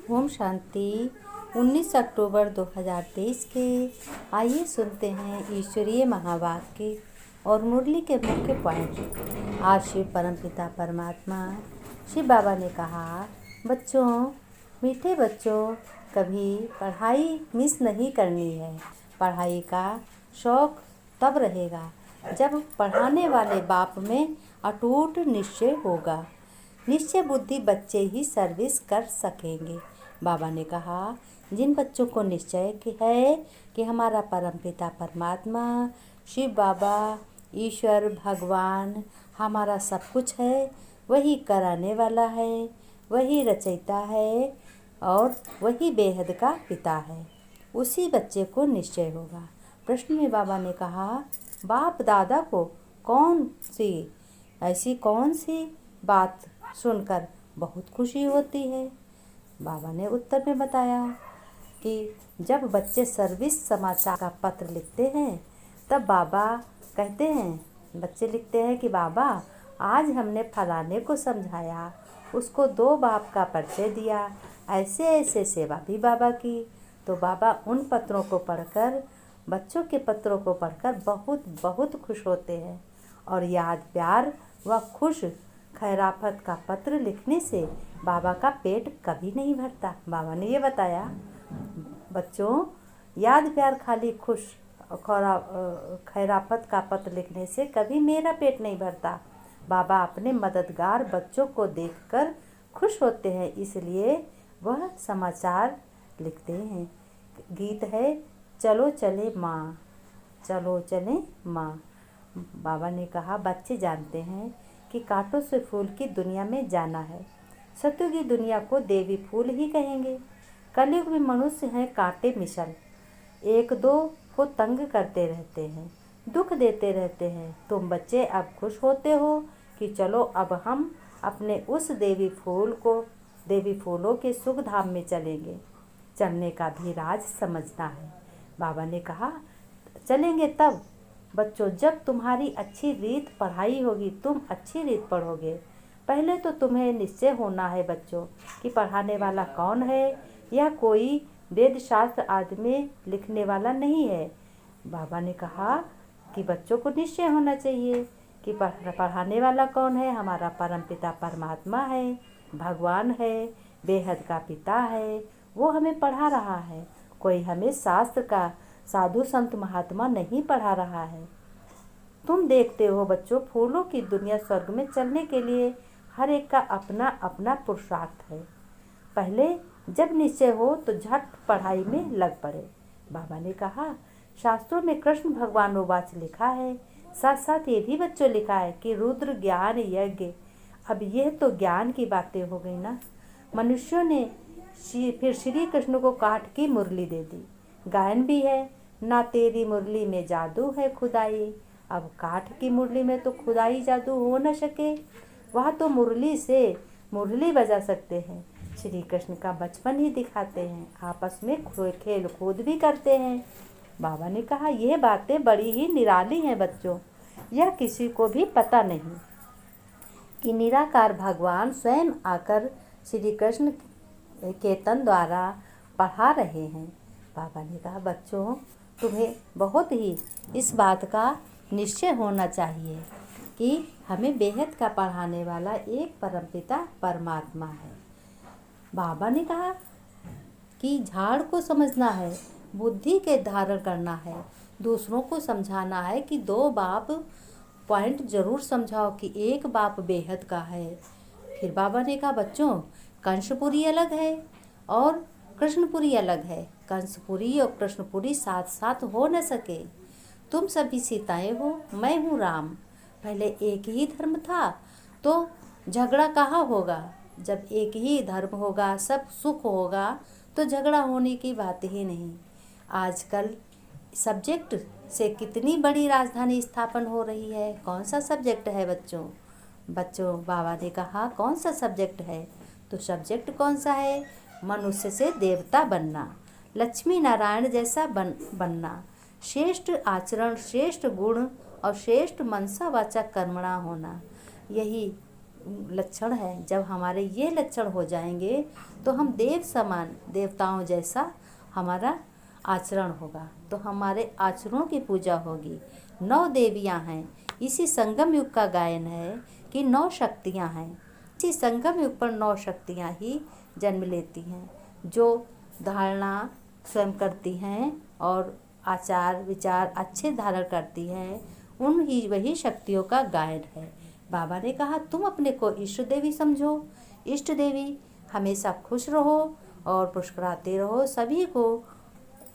ओम शांति। 19 अक्टूबर 2023 के आइए सुनते हैं ईश्वरीय महावाक्य और मुरली के मुख्य पॉइंट। आज शिव परमपिता परमात्मा शिव बाबा ने कहा, बच्चों, मीठे बच्चों, कभी पढ़ाई मिस नहीं करनी है। पढ़ाई का शौक तब रहेगा जब पढ़ाने वाले बाप में अटूट निश्चय होगा। निश्चय बुद्धि बच्चे ही सर्विस कर सकेंगे। बाबा ने कहा, जिन बच्चों को निश्चय है कि हमारा परमपिता परमात्मा शिव बाबा ईश्वर भगवान हमारा सब कुछ है, वही कराने वाला है, वही रचयिता है और वही बेहद का पिता है, उसी बच्चे को निश्चय होगा। प्रश्न में बाबा ने कहा, बाप दादा को ऐसी कौन सी बात सुनकर बहुत खुशी होती है? बाबा ने उत्तर में बताया कि जब बच्चे सर्विस समाचार का पत्र लिखते हैं तब बाबा कहते हैं, बच्चे लिखते हैं कि बाबा आज हमने फलाने को समझाया, उसको 2 बाप का परिचय दिया, ऐसे ऐसे सेवा भी बाबा की। तो बाबा उन पत्रों को पढ़कर, बच्चों के पत्रों को पढ़कर बहुत बहुत खुश होते हैं और याद प्यार व खुश खैराफत का पत्र लिखने से बाबा का पेट कभी नहीं भरता। बाबा ने ये बताया, बच्चों, याद प्यार खाली खुश खैराफत का पत्र लिखने से कभी मेरा पेट नहीं भरता। बाबा अपने मददगार बच्चों को देखकर खुश होते हैं, इसलिए वह समाचार लिखते हैं। गीत है, चलो चले माँ, चलो चले माँ। बाबा ने कहा, बच्चे जानते हैं कि कांटों से फूल की दुनिया में जाना है। सत्युग की दुनिया को देवी फूल ही कहेंगे। कलयुग में मनुष्य हैं कांटे मिसल, एक दो को तंग करते रहते हैं, दुख देते रहते हैं। तुम बच्चे अब खुश होते हो कि चलो अब हम अपने उस देवी फूलों के सुख धाम में चलेंगे। चलने का भी राज समझना है। बाबा ने कहा, चलेंगे तब बच्चों जब तुम्हारी अच्छी रीत पढ़ाई होगी, तुम अच्छी रीत पढ़ोगे। पहले तो तुम्हें निश्चय होना है बच्चों कि पढ़ाने वाला कौन है। यह कोई वेद शास्त्र आदि लिखने वाला नहीं है। बाबा ने कहा कि बच्चों को निश्चय होना चाहिए कि पढ़ाने वाला कौन है। हमारा परमपिता परमात्मा है, भगवान है, बेहद का पिता है, वो हमें पढ़ा रहा है। कोई हमें शास्त्र का साधु संत महात्मा नहीं पढ़ा रहा है। तुम देखते हो बच्चों, फूलों की दुनिया स्वर्ग में चलने के लिए हर एक का अपना अपना पुरुषार्थ है। पहले जब निश्चय हो तो झट पढ़ाई में लग पड़े। बाबा ने कहा, शास्त्रों में कृष्ण भगवान वाच लिखा है, साथ साथ ये भी बच्चों लिखा है कि रुद्र ज्ञान यज्ञ। अब यह तो ज्ञान की बातें हो गई ना। मनुष्यों ने फिर श्री कृष्ण को काठ की मुरली दे दी। गायन भी है, ना तेरी मुरली में जादू है खुदाई। अब काठ की मुरली में तो खुदाई जादू हो न सके, वह तो मुरली से मुरली बजा सकते हैं। श्री कृष्ण का बचपन ही दिखाते हैं, आपस में खेल कूद भी करते हैं। बाबा ने कहा, यह बातें बड़ी ही निराली हैं बच्चों, यह किसी को भी पता नहीं कि निराकार भगवान स्वयं आकर श्री कृष्ण के तन द्वारा पढ़ा रहे हैं। बाबा ने कहा, बच्चों, तुम्हें बहुत ही इस बात का निश्चय होना चाहिए कि हमें बेहद का पढ़ाने वाला एक परमपिता परमात्मा है। बाबा ने कहा कि झाड़ को समझना है, बुद्धि के धारण करना है, दूसरों को समझाना है कि 2 बाप पॉइंट जरूर समझाओ कि एक बाप बेहद का है। फिर बाबा ने कहा, बच्चों, कंसपुरी अलग है और कृष्णपुरी अलग है। कंसपुरी और कृष्णपुरी साथ साथ हो न सके। तुम सभी सीताएं हो, मैं हूँ राम। पहले एक ही धर्म था तो झगड़ा कहाँ होगा। जब एक ही धर्म होगा, सब सुख होगा, तो झगड़ा होने की बात ही नहीं। आजकल सब्जेक्ट से कितनी बड़ी राजधानी स्थापन हो रही है। कौन सा सब्जेक्ट है बच्चों? बाबा ने कहा, कौन सा सब्जेक्ट है? तो सब्जेक्ट कौन सा है? मनुष्य से देवता बनना, लक्ष्मी नारायण जैसा बनना, श्रेष्ठ आचरण, श्रेष्ठ गुण और श्रेष्ठ मनसा वाचा कर्मणा होना, यही लक्षण है। जब हमारे ये लक्षण हो जाएंगे तो हम देव समान, देवताओं जैसा हमारा आचरण होगा, तो हमारे आचरणों की पूजा होगी। 9 देवियाँ हैं। इसी संगम युग का गायन है कि 9 शक्तियाँ हैं। इसी संगम युग पर 9 शक्तियाँ ही जन्म लेती हैं, जो धारणा स्वयं करती हैं और आचार विचार अच्छे धारण करती हैं। वही शक्तियों का गायन है। बाबा ने कहा तुम अपने को इष्ट देवी समझो। इष्ट देवी हमेशा खुश रहो और पुरस्कराते रहो। सभी को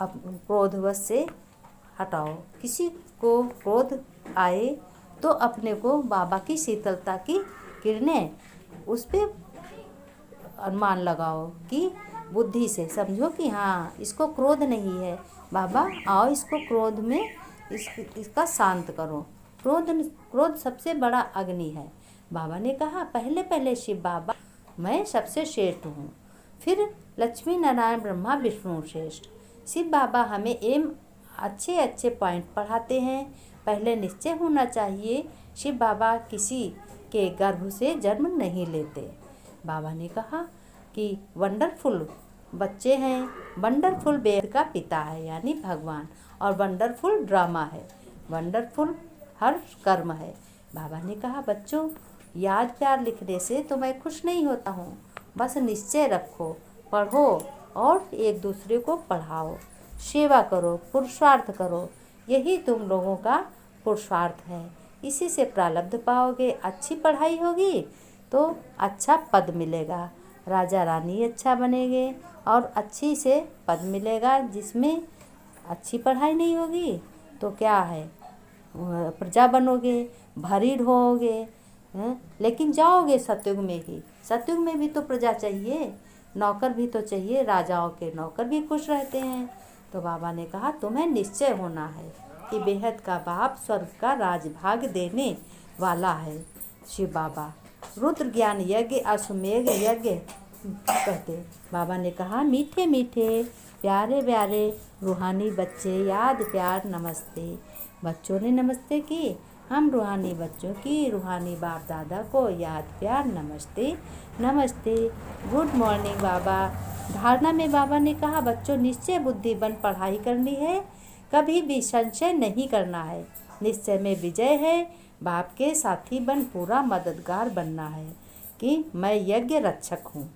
क्रोधवश से हटाओ। किसी को क्रोध आए तो अपने को बाबा की शीतलता की किरणें उस पर अनुमान लगाओ कि बुद्धि से समझो कि हाँ इसको क्रोध नहीं है, बाबा आओ इसको क्रोध में इसका शांत करो। क्रोध सबसे बड़ा अग्नि है। बाबा ने कहा पहले पहले शिव बाबा मैं सबसे श्रेष्ठ हूँ, फिर लक्ष्मी नारायण ब्रह्मा विष्णु श्रेष्ठ। शिव बाबा हमें अच्छे अच्छे पॉइंट पढ़ाते हैं। पहले निश्चय होना चाहिए, शिव बाबा किसी के गर्भ से जन्म नहीं लेते। बाबा ने कहा कि वंडरफुल बच्चे हैं, वंडरफुल वेद का पिता है यानी भगवान, और वंडरफुल ड्रामा है, वंडरफुल हर कर्म है। बाबा ने कहा बच्चों याद प्यार लिखने से तो मैं खुश नहीं होता हूँ, बस निश्चय रखो, पढ़ो और एक दूसरे को पढ़ाओ, सेवा करो, पुरुषार्थ करो। यही तुम लोगों का पुरुषार्थ है। इसी से प्रारब्ध पाओगे। अच्छी पढ़ाई होगी तो अच्छा पद मिलेगा, राजा रानी अच्छा बनेंगे और अच्छी से पद मिलेगा। जिसमें अच्छी पढ़ाई नहीं होगी तो क्या है, प्रजा बनोगे, भरीड़ होगे, लेकिन जाओगे सतयुग में ही। सतयुग में भी तो प्रजा चाहिए, नौकर भी तो चाहिए, राजाओं के नौकर भी खुश रहते हैं। तो बाबा ने कहा तुम्हें निश्चय होना है कि बेहद का बाप स्वर्ग का राजभाग देने वाला है। शिव बाबा रुद्र ज्ञान यज्ञ अश्वमेध यज्ञ कहते। बाबा ने कहा मीठे मीठे प्यारे प्यारे रूहानी बच्चे याद प्यार नमस्ते। बच्चों ने नमस्ते की, हम रूहानी बच्चों की रूहानी बाप दादा को याद प्यार नमस्ते नमस्ते। गुड मॉर्निंग बाबा। धारणा में बाबा ने कहा बच्चों निश्चय बुद्धि बन पढ़ाई करनी है, कभी भी संशय नहीं करना है, निश्चय में विजय है। बाप के साथी बन पूरा मददगार बनना है कि मैं यज्ञ रक्षक हूँ।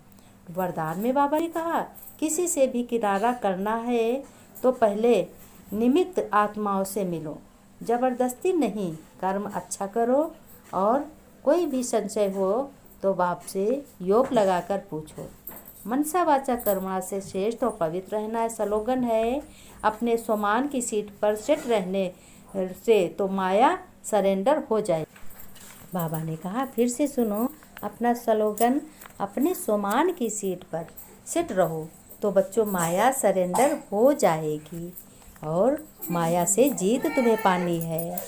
वरदान में बाबा ने कहा किसी से भी किनारा करना है तो पहले निमित्त आत्माओं से मिलो, ज़बरदस्ती नहीं, कर्म अच्छा करो और कोई भी संशय हो तो बाप से योग लगाकर पूछो। मनसा वाचा कर्मा से श्रेष्ठ और पवित्र रहना है। स्लोगन है अपने स्वमान की सीट पर सेट रहने से तो माया सरेंडर हो जाए। बाबा ने कहा फिर से सुनो अपना स्लोगन, अपने स्वमान की सीट पर सेट रहो तो बच्चों माया सरेंडर हो जाएगी और माया से जीत तुम्हें पानी है।